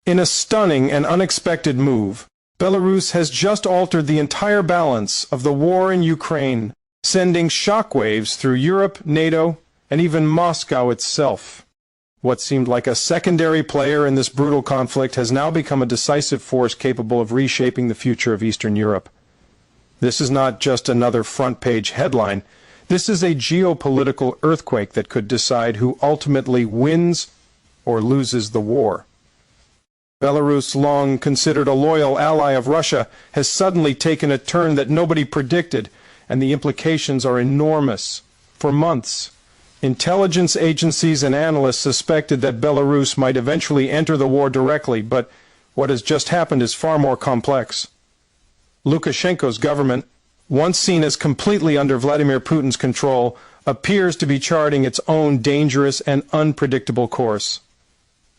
In a stunning and unexpected move, Belarus has just altered the entire balance of the war in Ukraine, sending shockwaves through Europe, NATO, and even Moscow itself. What seemed like a secondary player in this brutal conflict has now become a decisive force capable of reshaping the future of Eastern Europe. This is not just another front-page headline. This is a geopolitical earthquake that could decide who ultimately wins or loses the war. Belarus, long considered a loyal ally of Russia, has suddenly taken a turn that nobody predicted, and the implications are enormous. For months, intelligence agencies and analysts suspected that Belarus might eventually enter the war directly, but what has just happened is far more complex. Lukashenko's government, once seen as completely under Vladimir Putin's control, appears to be charting its own dangerous and unpredictable course.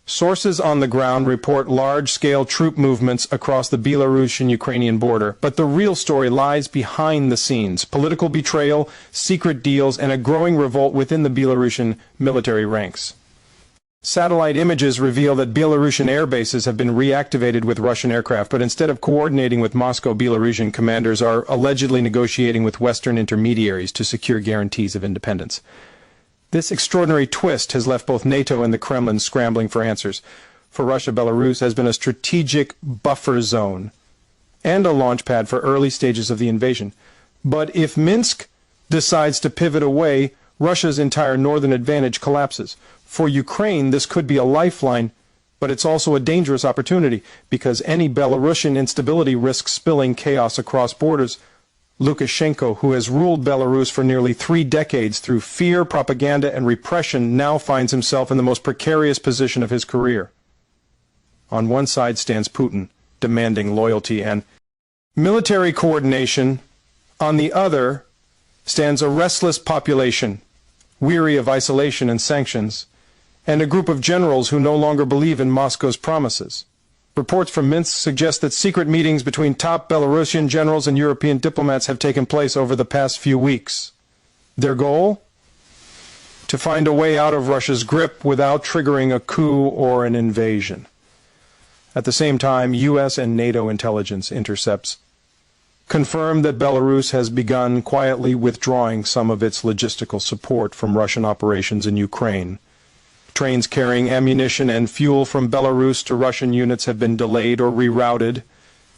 Sources on the ground report large-scale troop movements across the Belarusian-Ukrainian border, but the real story lies behind the scenes: political betrayal, secret deals, and a growing revolt within the Belarusian military ranks. Satellite images reveal that Belarusian air bases have been reactivated with Russian aircraft, but instead of coordinating with Moscow, Belarusian commanders are allegedly negotiating with Western intermediaries to secure guarantees of independence. This extraordinary twist has left both NATO and the Kremlin scrambling for answers. For Russia, Belarus has been a strategic buffer zone and a launch pad for early stages of the invasion. But if Minsk decides to pivot away, Russia's entire northern advantage collapses. For Ukraine, this could be a lifeline, but it's also a dangerous opportunity, because any Belarusian instability risks spilling chaos across borders. Lukashenko, who has ruled Belarus for nearly 3 decades through fear, propaganda, and repression, now finds himself in the most precarious position of his career. On one side stands Putin, demanding loyalty and military coordination. On the other stands a restless population, weary of isolation and sanctions, and a group of generals who no longer believe in Moscow's promises. Reports from Minsk suggest that secret meetings between top Belarusian generals and European diplomats have taken place over the past few weeks. Their goal? To find a way out of Russia's grip without triggering a coup or an invasion. At the same time, U.S. and NATO intelligence intercepts confirm that Belarus has begun quietly withdrawing some of its logistical support from Russian operations in Ukraine. Trains carrying ammunition and fuel from Belarus to Russian units have been delayed or rerouted.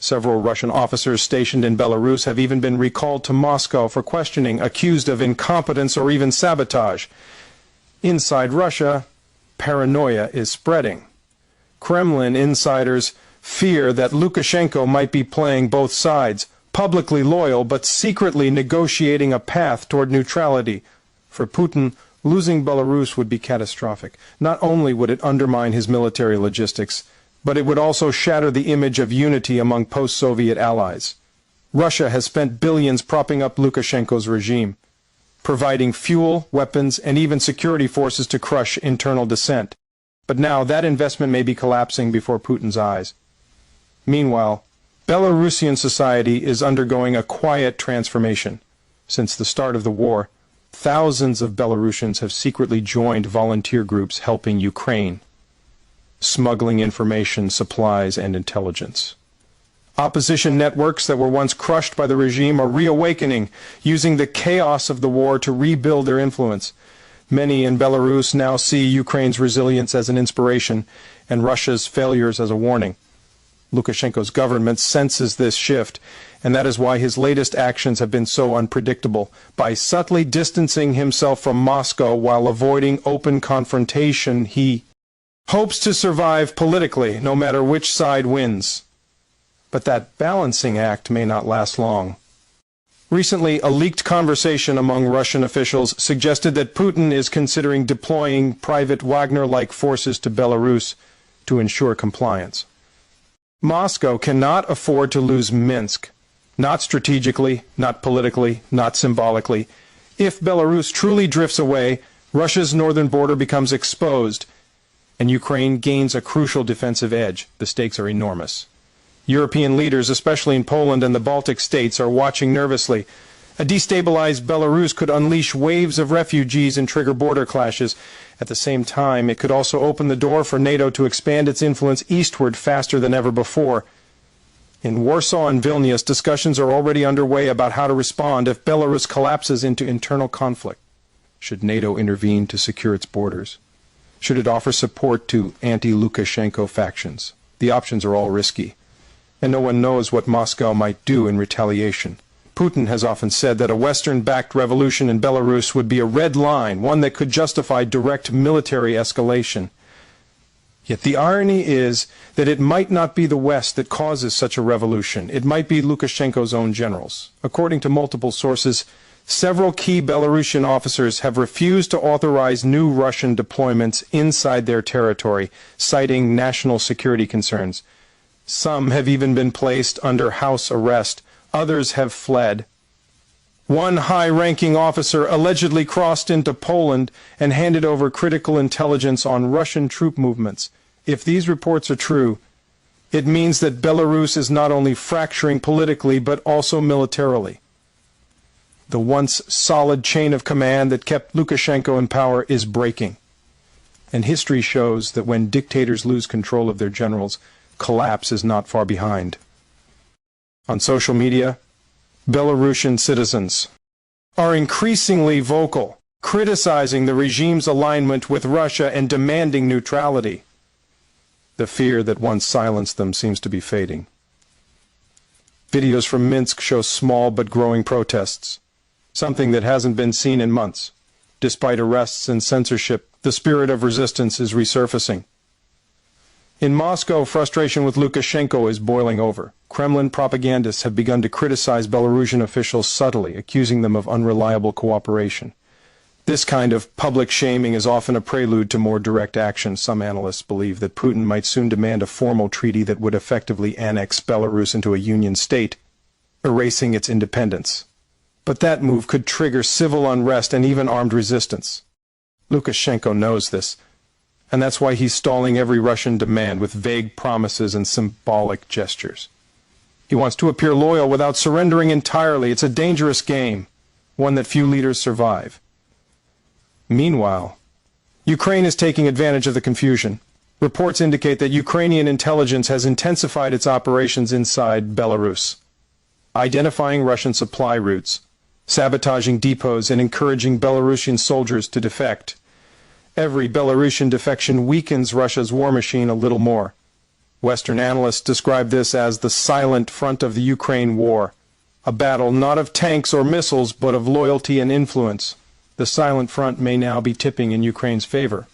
Several Russian officers stationed in Belarus have even been recalled to Moscow for questioning, accused of incompetence or even sabotage. Inside Russia, paranoia is spreading. Kremlin insiders fear that Lukashenko might be playing both sides, publicly loyal but secretly negotiating a path toward neutrality. For Putin, losing Belarus would be catastrophic. Not only would it undermine his military logistics, but it would also shatter the image of unity among post-Soviet allies. Russia has spent billions propping up Lukashenko's regime, providing fuel, weapons, and even security forces to crush internal dissent. But now that investment may be collapsing before Putin's eyes. Meanwhile, Belarusian society is undergoing a quiet transformation. Since the start of the war, thousands of Belarusians have secretly joined volunteer groups helping Ukraine, smuggling information, supplies, and intelligence. Opposition networks that were once crushed by the regime are reawakening, using the chaos of the war to rebuild their influence. Many in Belarus now see Ukraine's resilience as an inspiration and Russia's failures as a warning. Lukashenko's government senses this shift, and that is why his latest actions have been so unpredictable. By subtly distancing himself from Moscow while avoiding open confrontation, he hopes to survive politically, no matter which side wins. But that balancing act may not last long. Recently, a leaked conversation among Russian officials suggested that Putin is considering deploying private Wagner-like forces to Belarus to ensure compliance. Moscow cannot afford to lose Minsk, not strategically, not politically, not symbolically. If Belarus truly drifts away, Russia's northern border becomes exposed, and Ukraine gains a crucial defensive edge. The stakes are enormous. European leaders, especially in Poland and the Baltic states, are watching nervously. A destabilized Belarus could unleash waves of refugees and trigger border clashes. At the same time, it could also open the door for NATO to expand its influence eastward faster than ever before. In Warsaw and Vilnius, discussions are already underway about how to respond if Belarus collapses into internal conflict. Should NATO intervene to secure its borders? Should it offer support to anti-Lukashenko factions? The options are all risky, and no one knows what Moscow might do in retaliation. Putin has often said that a Western-backed revolution in Belarus would be a red line, one that could justify direct military escalation. Yet the irony is that it might not be the West that causes such a revolution. It might be Lukashenko's own generals. According to multiple sources, several key Belarusian officers have refused to authorize new Russian deployments inside their territory, citing national security concerns. Some have even been placed under house arrest. Others have fled. One high-ranking officer allegedly crossed into Poland and handed over critical intelligence on Russian troop movements. If these reports are true, it means that Belarus is not only fracturing politically but also militarily. The once solid chain of command that kept Lukashenko in power is breaking. And history shows that when dictators lose control of their generals, collapse is not far behind. On social media, Belarusian citizens are increasingly vocal, criticizing the regime's alignment with Russia and demanding neutrality. The fear that once silenced them seems to be fading. Videos from Minsk show small but growing protests, something that hasn't been seen in months. Despite arrests and censorship, the spirit of resistance is resurfacing. In Moscow, frustration with Lukashenko is boiling over. Kremlin propagandists have begun to criticize Belarusian officials subtly, accusing them of unreliable cooperation. This kind of public shaming is often a prelude to more direct action. Some analysts believe that Putin might soon demand a formal treaty that would effectively annex Belarus into a union state, erasing its independence. But that move could trigger civil unrest and even armed resistance. Lukashenko knows this, and that's why he's stalling every Russian demand with vague promises and symbolic gestures. He wants to appear loyal without surrendering entirely. It's a dangerous game, one that few leaders survive. Meanwhile, Ukraine is taking advantage of the confusion. Reports indicate that Ukrainian intelligence has intensified its operations inside Belarus, identifying Russian supply routes, sabotaging depots, and encouraging Belarusian soldiers to defect. Every Belarusian defection weakens Russia's war machine a little more. Western analysts describe this as the silent front of the Ukraine war, a battle not of tanks or missiles, but of loyalty and influence. The silent front may now be tipping in Ukraine's favor.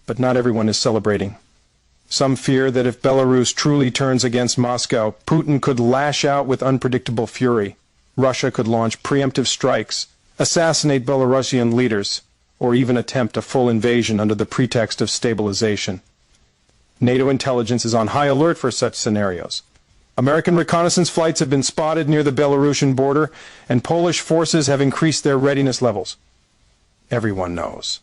But not everyone is celebrating. Some fear that if Belarus truly turns against Moscow, Putin could lash out with unpredictable fury. Russia could launch preemptive strikes, assassinate Belarusian leaders, or even attempt a full invasion under the pretext of stabilization. NATO intelligence is on high alert for such scenarios. American reconnaissance flights have been spotted near the Belarusian border, and Polish forces have increased their readiness levels. Everyone knows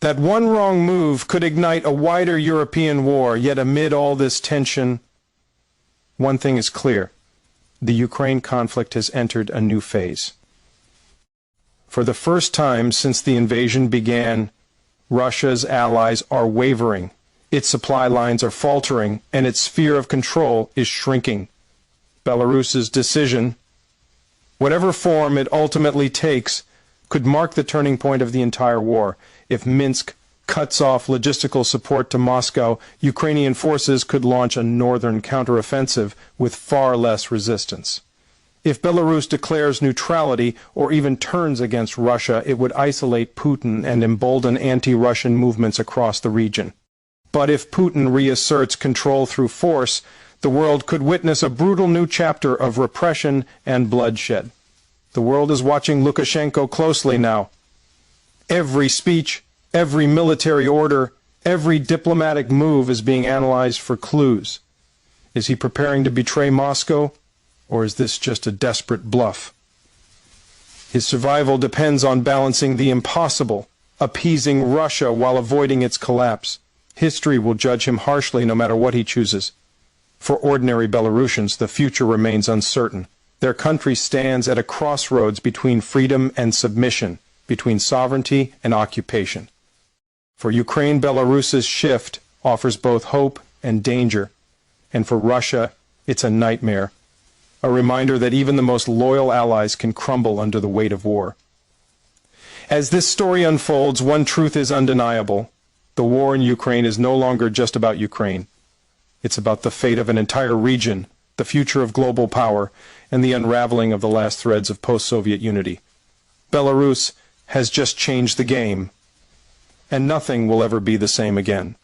that one wrong move could ignite a wider European war, yet amid all this tension, one thing is clear: the Ukraine conflict has entered a new phase. For the first time since the invasion began, Russia's allies are wavering. Its supply lines are faltering, and its sphere of control is shrinking. Belarus's decision, whatever form it ultimately takes, could mark the turning point of the entire war. If Minsk cuts off logistical support to Moscow, Ukrainian forces could launch a northern counteroffensive with far less resistance. If Belarus declares neutrality or even turns against Russia, it would isolate Putin and embolden anti-Russian movements across the region. But if Putin reasserts control through force, the world could witness a brutal new chapter of repression and bloodshed. The world is watching Lukashenko closely now. Every speech, every military order, every diplomatic move is being analyzed for clues. Is he preparing to betray Moscow, or is this just a desperate bluff? His survival depends on balancing the impossible, appeasing Russia while avoiding its collapse. History will judge him harshly no matter what he chooses. For ordinary Belarusians, the future remains uncertain. Their country stands at a crossroads between freedom and submission, between sovereignty and occupation. For Ukraine, Belarus's shift offers both hope and danger, and for Russia, it's a nightmare, a reminder that even the most loyal allies can crumble under the weight of war. As this story unfolds, one truth is undeniable. The war in Ukraine is no longer just about Ukraine. It's about the fate of an entire region, the future of global power, and the unraveling of the last threads of post-Soviet unity. Belarus has just changed the game, and nothing will ever be the same again.